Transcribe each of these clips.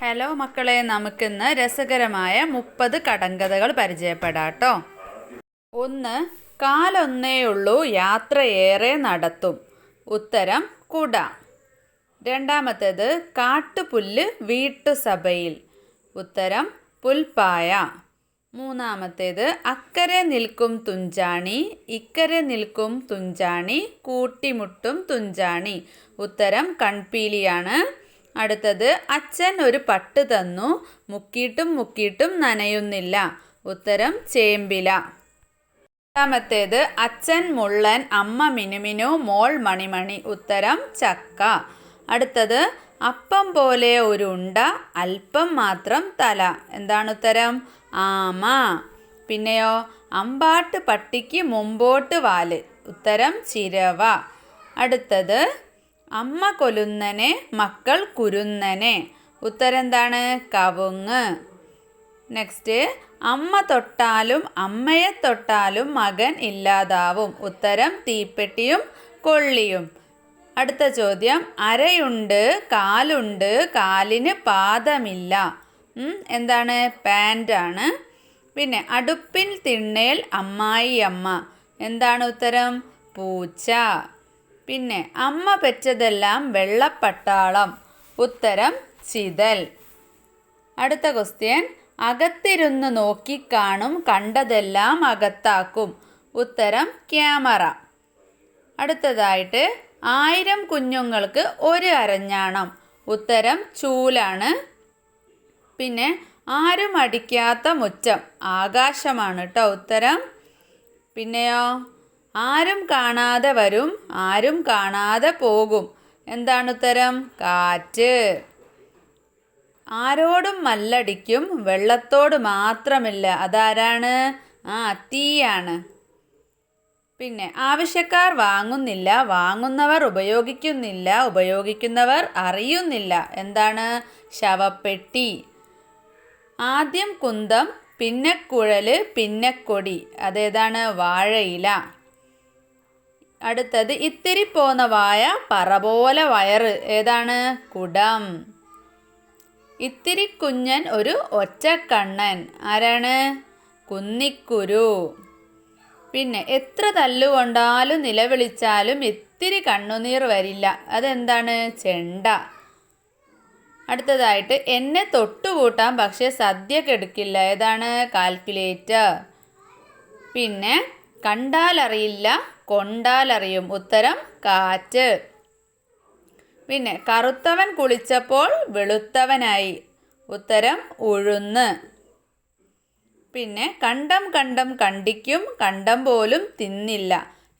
Hello മക്കളെ, നമുക്കിന്ന് രസകരമായ 30 കടങ്കഥകൾ പരിചയപ്പെടാട്ടോ. 1. കാലൊന്നേയുള്ളൂ യാത്രയേറെ നടത്തും. ഉത്തരം കുട. രണ്ടാമത്തേത് കാട്ടുപുല്ല് വീട്ടുസഭയിൽ. ഉത്തരം പുൽപ്പായ. മൂന്നാമത്തേത് അക്കരെ നിൽക്കും തുഞ്ചാണി ഇക്കരെ നിൽക്കും തുഞ്ചാണി കൂട്ടിമുട്ടും തുഞ്ചാണി. ഉത്തരം കൺപീലിയാണ്. അടുത്തത് അച്ഛൻ ഒരു പട്ട് തന്നു മുക്കിയിട്ടും മുക്കിയിട്ടും നനയുന്നില്ല. ഉത്തരം ചേമ്പില. രണ്ടാമത്തേത് അച്ഛൻ മുള്ളൻ അമ്മ മിനുമിനു മോൾ മണിമണി. ഉത്തരം ചക്ക. അടുത്തത് അപ്പം പോലെ ഒരു ഉണ്ട അല്പം മാത്രം തല. എന്താണ് ഉത്തരം? ആമ. പിന്നെയോ അമ്പാട്ട് പട്ടിക്ക് മുമ്പോട്ട് വാല്. ഉത്തരം ചിരവ. അടുത്തത് അമ്മ കൊലുന്നനെ മക്കൾ കുരുന്നനെ. ഉത്തരം എന്താണ്? കവുങ്ങ്. നെക്സ്റ്റ് അമ്മ തൊട്ടാലും അമ്മയെ തൊട്ടാലും മകൻ ഇല്ലാതാവും. ഉത്തരം തീപ്പെട്ടിയും കൊള്ളിയും. അടുത്ത ചോദ്യം അരയുണ്ട് കാലുണ്ട് കാലിന് പാദമില്ല. എന്താണ്? പാൻ്റാണ്. പിന്നെ അടുപ്പിൽ തിണ്ണേൽ അമ്മായി അമ്മ. എന്താണ് ഉത്തരം? പൂച്ച. പിന്നെ അമ്മ പെറ്റതെല്ലാം വെള്ളപ്പട്ടാളം. ഉത്തരം ചിതൽ. അടുത്ത ക്വസ്റ്റ്യൻ അകത്തിരുന്ന് നോക്കിക്കാണും കണ്ടതെല്ലാം അകത്താക്കും. ഉത്തരം ക്യാമറ. അടുത്തതായിട്ട് 1000 കുഞ്ഞുങ്ങൾക്ക് ഒരു അരഞ്ഞാണം. ഉത്തരം ചൂലാണ്. പിന്നെ ആരും അടിക്കാത്ത മുറ്റം ആകാശമാണ് കേട്ടോ ഉത്തരം. പിന്നെയോ ആരും കാണാതെ വരും ആരും കാണാതെ പോകും. എന്താണ് ഉത്തരം? കാറ്റ്. ആരോടും മല്ലടിക്കും വെള്ളത്തോട് മാത്രമില്ല. അതാരാണ്? തീയാണ്. പിന്നെ ആവശ്യക്കാർ വാങ്ങുന്നില്ല വാങ്ങുന്നവർ ഉപയോഗിക്കുന്നില്ല ഉപയോഗിക്കുന്നവർ അറിയുന്നില്ല. എന്താണ്? ശവപ്പെട്ടി. ആദ്യം കുന്തം പിന്നെ കുഴല് പിന്നെ കൊടി. അതേതാണ്? വാഴയില. അടുത്തത് ഇത്തിരി പോന്ന വായ പറ പോലെ വയറ്. ഏതാണ്? കുടം. ഇത്തിരി കുഞ്ഞൻ ഒരു ഒറ്റക്കണ്ണൻ. ആരാണ്? കുന്നിക്കുരു. പിന്നെ എത്ര തല്ലുകൊണ്ടാലും നിലവിളിച്ചാലും ഇത്തിരി കണ്ണുനീർ വരില്ല. അതെന്താണ്? ചെണ്ട. അടുത്തതായിട്ട് എന്നെ തൊട്ടുകൂട്ടാം പക്ഷെ സദ്യ കെടുക്കില്ല. ഏതാണ്? കാൽക്കുലേറ്റർ. പിന്നെ കണ്ടാലറിയില്ല കൊണ്ടാലറിയും. ഉത്തരം കാറ്റ്. പിന്നെ കറുത്തവൻ കുളിച്ചപ്പോൾ വെളുത്തവനായി. ഉത്തരം ഉഴുന്ന്. പിന്നെ കണ്ടം കണ്ടം കണ്ടിക്കും കണ്ടം പോലും തിന്നില്ല.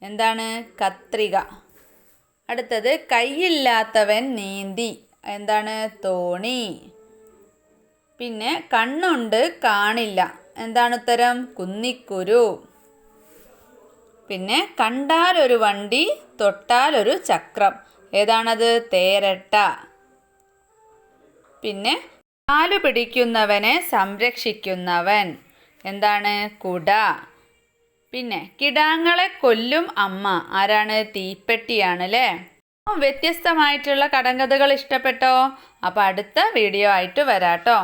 എന്താണ്? കത്രിക. അടുത്തത് കൈയില്ലാത്തവൻ നീന്തി. എന്താണ്? തോണി. പിന്നെ കണ്ണുണ്ട് കാണില്ല. എന്താണ് ഉത്തരം? കുന്നിക്കുരു. പിന്നെ കണ്ടാലൊരു വണ്ടി തൊട്ടാലൊരു ചക്രം. ഏതാണത്? തേരട്ട. പിന്നെ കാലു പിടിക്കുന്നവനെ സംരക്ഷിക്കുന്നവൻ. എന്താണ്? കുട. പിന്നെ കിടാങ്ങളെ കൊല്ലും അമ്മ. ആരാണ്? തീപ്പെട്ടിയാണ് അല്ലേ. വ്യത്യസ്തമായിട്ടുള്ള കടങ്കഥകൾ ഇഷ്ടപ്പെട്ടോ? അപ്പോൾ അടുത്ത വീഡിയോ ആയിട്ട് വരാട്ടോ.